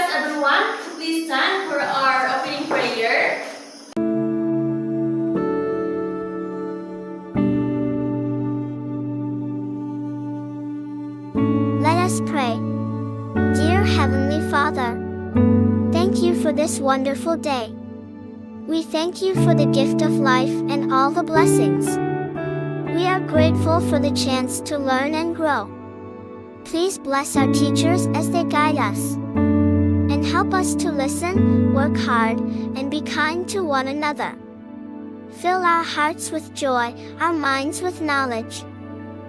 request everyone to please stand for our opening prayer. Let us pray. Dear Heavenly Father, thank you for this wonderful day. We thank you for the gift of life and all the blessings. We are grateful for the chance to learn and grow. Please bless our teachers as they guide us. And help us to listen, work hard, and be kind to one another. Fill our hearts with joy, our minds with knowledge,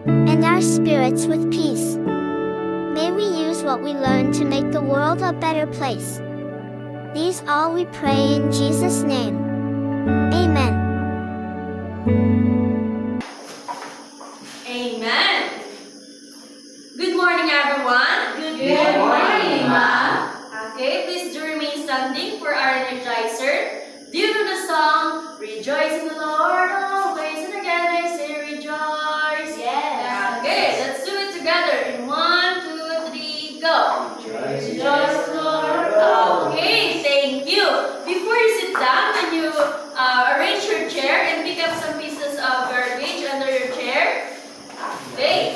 and our spirits with peace. May we use what we learn to make the world a better place. These all we pray in Jesus' name. Amen. Amen. Good morning, everyone. Good morning, Ma'am. Okay, please do remain standing for our energizer. Do you know the song, Rejoice in the Lord always, and again I say rejoice? Yes. Okay, let's do it together in 1, 2, 3, go. Rejoice, Lord. Okay, thank you. Before you sit down, can you arrange your chair and pick up some pieces of garbage under your chair? Okay.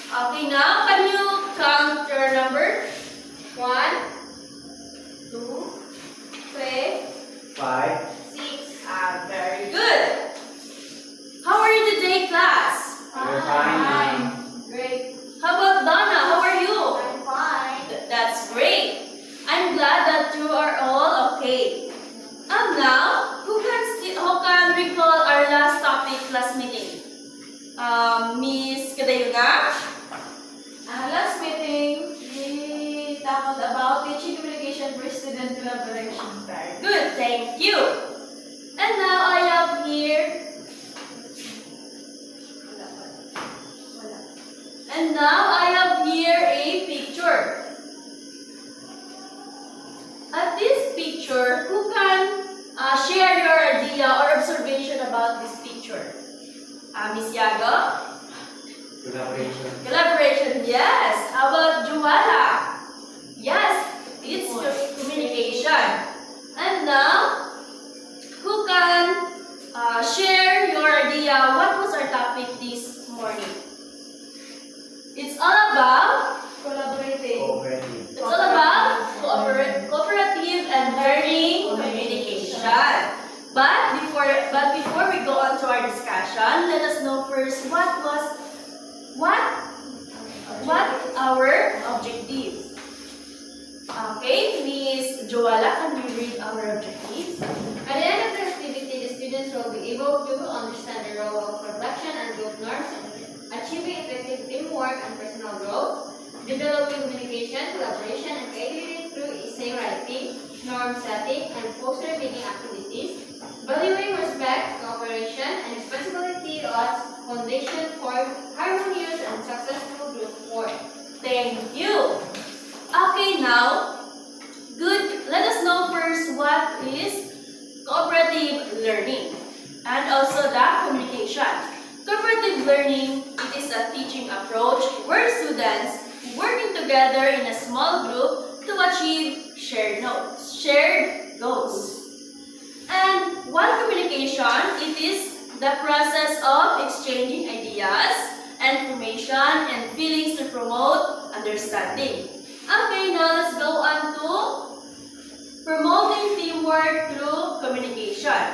Okay, now can you count your number? 1, 2, 3, 5. 6. Very good. How are you today, class? We're fine. Great. How about Donna? How are you? I'm fine. That's great. I'm glad that you are all okay. Now, who can recall our last topic class meeting? Miss Kadayuna? Last meeting, we talked about teaching communication for student collaboration. Very good, thank you. And now I have here. And now I have here a picture. At this picture, who can share your idea or observation about this picture? Miss Yago? Collaboration. Collaboration, yes. How about Juwala? Yes, it's communication. And now, who can share your idea? What was our topic this morning? It's all about Collaborating. Cooperative. It's all about cooperative and learning communication. But before we go on to our discussion, let us know first what our objectives. Okay, Miss Joala, can you read our objectives? At the end of the activity, the students will be able to understand the role of production and group norms, achieving effective teamwork and personal growth, developing communication, collaboration, and creativity through essay writing, norm setting, and poster reading activities, valuing respect, cooperation, and responsibility as foundation for harmonious and successful group work. Thank you. Okay, now, good. Let us know first what is cooperative learning and also the communication. Cooperative learning, it is a teaching approach where students working together in a small group to achieve shared goals. And while communication, it is the process of exchanging ideas, information, and feelings to promote understanding. Okay, now let's go on to promoting teamwork through communication.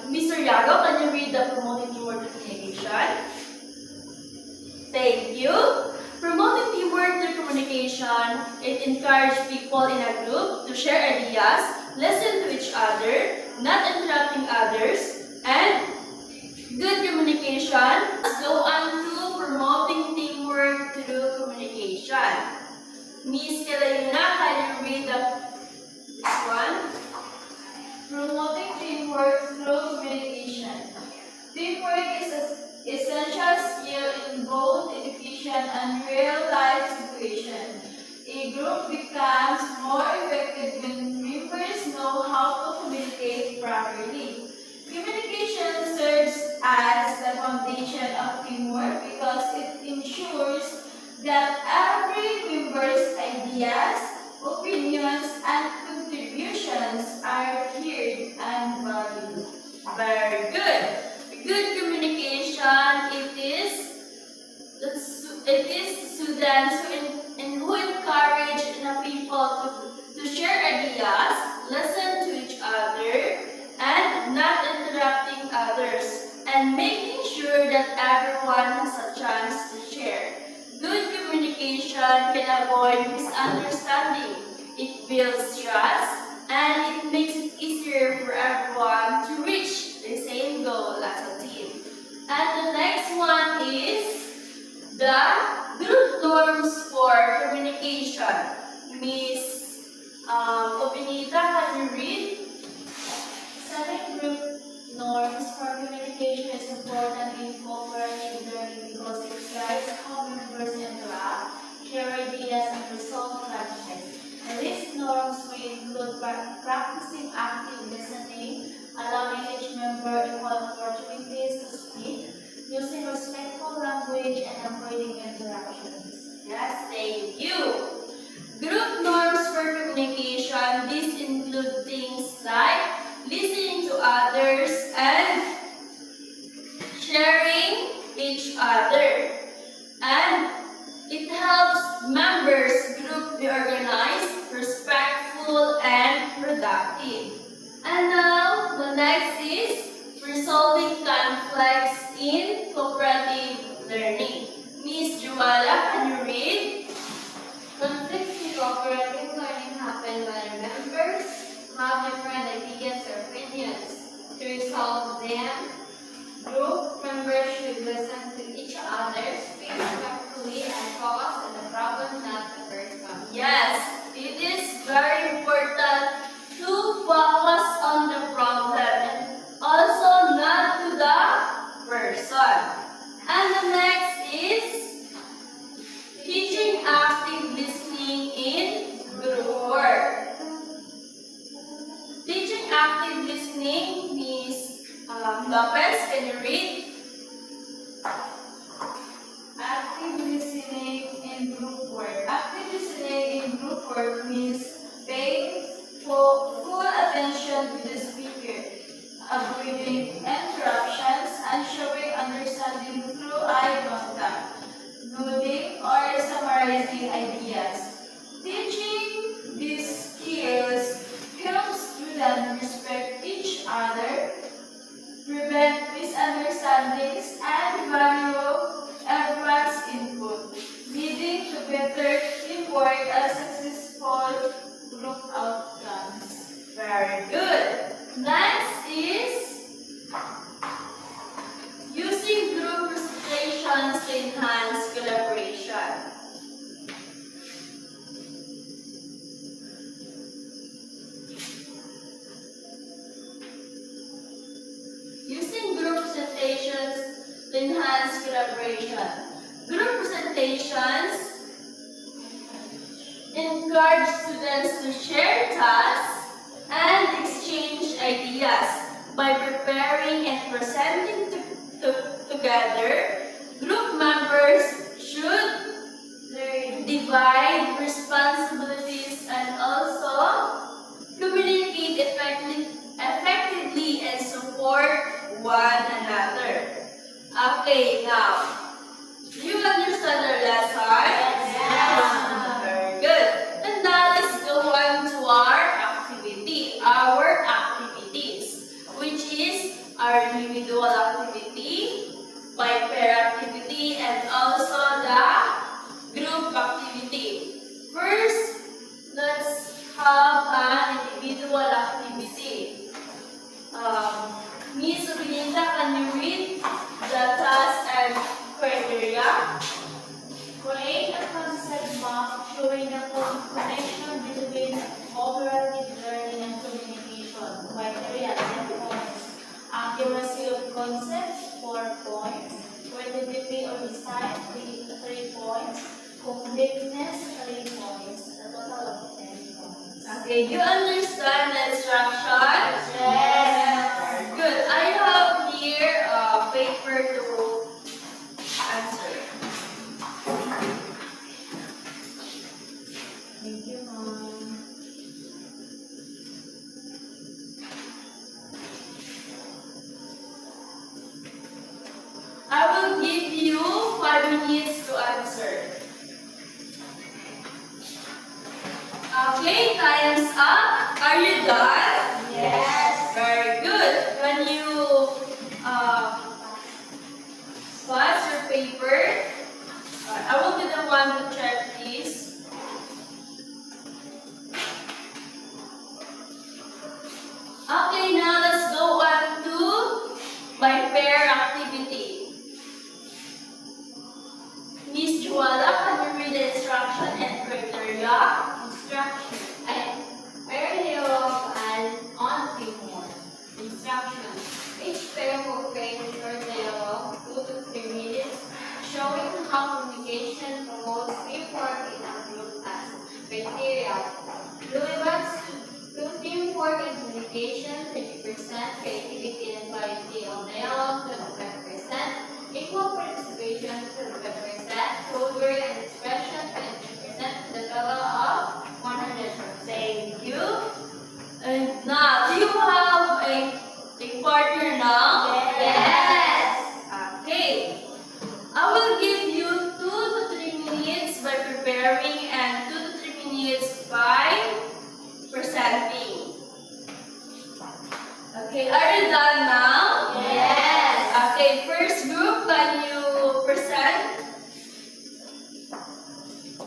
Mr. Yago, can you read the promoting teamwork through communication? Thank you. Promoting teamwork through communication, it encourages people in a group to share ideas, listen to each other, not interrupting others, and good communication. Let's go on to promoting teamwork through communication. Miss Kalayuna, can you read this one? Promoting teamwork through communication. Teamwork is an essential skill in both education and real-life situations. A group becomes more effective when members know how to communicate properly. Communication serves as the foundation of teamwork because it ensures that ideas, opinions, and contributions are heard and valued. Very good. Good communication, it is students who encourage the people to share ideas, listen to each other, and not interrupting others, and making sure that everyone has a chance to share. Good communication can avoid misunderstanding. It builds trust, and it makes it easier for everyone to reach the same goal as a team. And the next one is the group norms for communication. Miss Opinita, can you read? Setting group norms for communication is important in cooperative learning because it guides how members interact, share ideas, and resolve challenges. And these norms may include practicing active listening, allowing each member equal opportunities to speak, using respectful language, and avoiding interruptions. Yes, thank you. Group norms for communication, these include things like listening to others and sharing each other. And it helps members group be organized, respectful, and productive. And now, the next is resolving conflicts in cooperative learning. Miss Juala, can you read? Conflicts in cooperative learning happen when members have different ideas or opinions. To resolve them, group members should listen to each other, speak respectfully, and focus on the problem, not the person. Yes, it is very important to focus on the problem and also not to the person. And the next is teaching active listening in group work. Teaching active listening means Lopez, can you read? Active listening in group work. Active listening in group work means paying full attention to the speaker, avoiding interruptions, and showing understanding through eye contact, nodding, or summarizing ideas. Teaching these skills helps students respect each other, prevent misunderstandings, and value everyone's input, leading to better teamwork and successful group outcomes. Very good. Next is using group presentations to enhance collaboration. Using group presentations to enhance collaboration. Group presentations encourage students to share tasks and exchange ideas. By preparing and presenting together, group members should divide responsibilities and also communicate effectively and support one another. Okay, now, do you understand our lesson? Yes. Very good. And now let's go on to our activities, which is our individual activity, by pair activity, and also the group activity. First, let's have an individual activity. Miss Belinda, can you read the task and criteria? Create a concept map showing the connection between cooperative learning and communication. Criteria 10 points. Accuracy of concepts 4 points. Creativity or design 3 points. Completeness 3 points. A total of 10 points. Okay, you understand the instruction? Yes. Good. I have here a paper to answer. time's up. Are you done? Yes. Very good. When you pass your paper, I will be the one to check this. Okay, now let's go on to by pair activity. Miss Juala, can you read the instruction and criteria? Instruction. I of an on teamwork. Instruction. Each pair will create a short dialogue, 2 to 3 minutes, showing how communication promotes teamwork in a group task. Criteria. Relevance to teamwork and communication, 30%, creativity and quality of dialogue, 25%, equal participation, 25%, closure and expression, 20%, the total of 100%. Thank you. And now, do you have a partner now? Yes. Okay. I will give you 2 to 3 minutes by preparing and 2 to 3 minutes by presenting. Okay, are you done now? Yes. Okay, first group, can you present?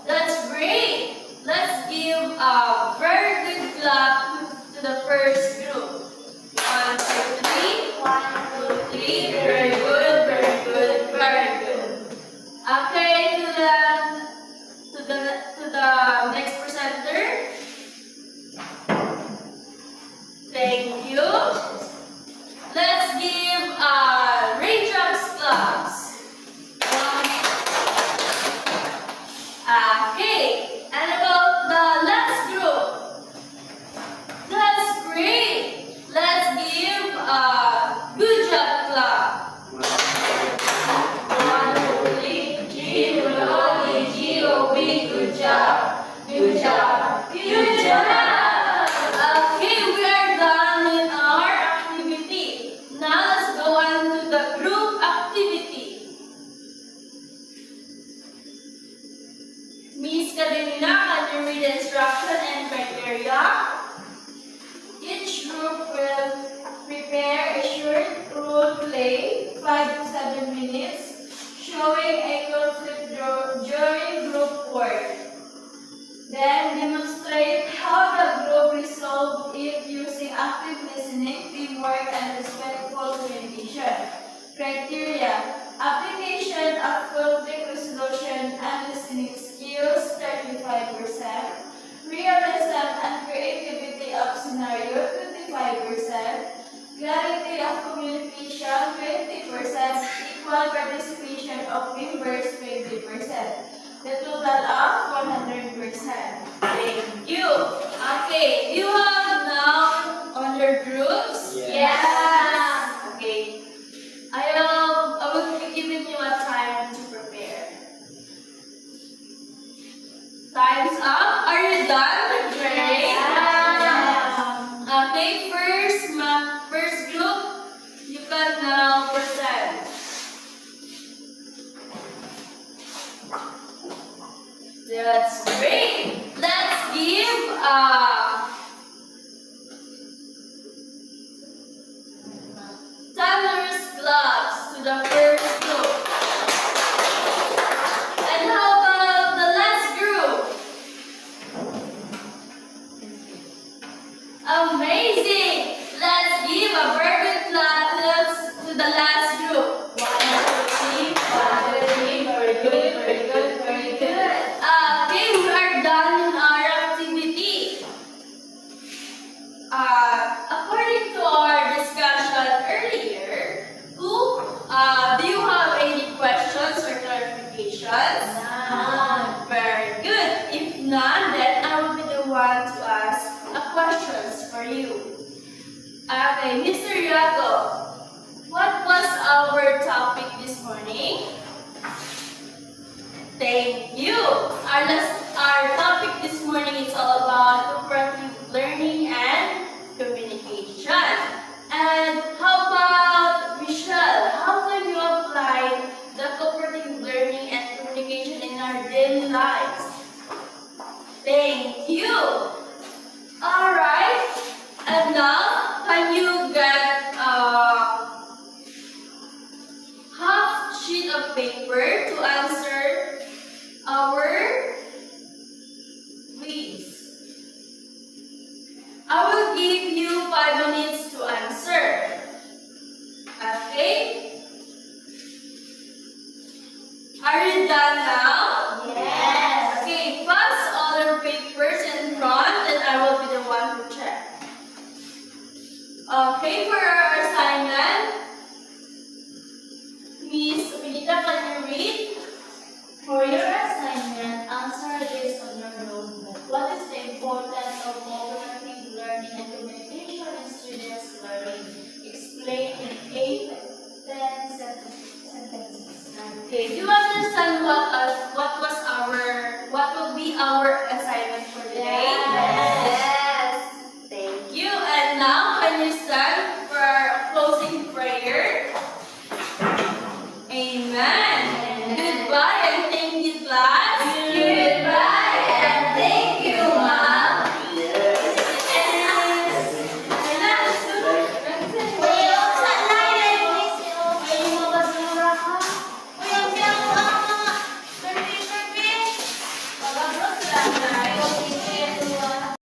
That's great. Let's give a very good clap to the first group. 1, 2, 3. 1, 2, 3. Very good, very good, very good. Okay, to the next presenter. Thank you. Let's give raindrops claps. Okay, and about the last group. That's great. Let's give a good job clap. 1, 2, 3. G-O-D-G-O-B. Good job. Good job. Good job. Okay, we are done with our activity. Now let's go on to the group activity. Miss Carolina, can you read the instruction and criteria? Each group will prepare a short role play, 5 to 7 minutes, showing a conflict during group work. Then demonstrate how the group resolved it using active listening, teamwork, and respectful communication. Criteria: application of conflict resolution and listening skills, 35%. Realism and creativity of scenario, 25%. Clarity of communication, 20%. Equal participation of members, 20%. The total of 100%. Thank you. Okay, you have now on your groups? Yes. Okay. I will be giving you a time to prepare. Time's up. Are you done? Great. Okay, first group, you can now present. That's great. Let's give thunderous claps to the first group. And how about the last group? Amazing! Let's give a very good clap to the last group. 1, 2, 3. 1, 2, 3. Very good, very good, very good. Okay, we are done in our activity. According to our discussion earlier, do you have any questions or clarifications? None. Very good. If none, then I will be the one to ask questions for you. Okay, Mr. Yago, what was our topic this morning? Thank you. Our topic this morning is all about cooperative learning and communication. And how about Michelle? How can you apply the cooperative learning and communication in our daily lives? Thank you. Alright, and now can you get half sheet of paper to answer our quiz? I will give you 5 minutes to answer. Okay? Are you done now? Yes. Okay, pass all your papers in front and I will be the one to check. Okay, for our assignment, Miss Benita, can you read? For your assignment, answer this on your notebook. What is the importance of cooperative learning and communication in students' learning? Explain in 8-10 sentences. Okay, do you understand what was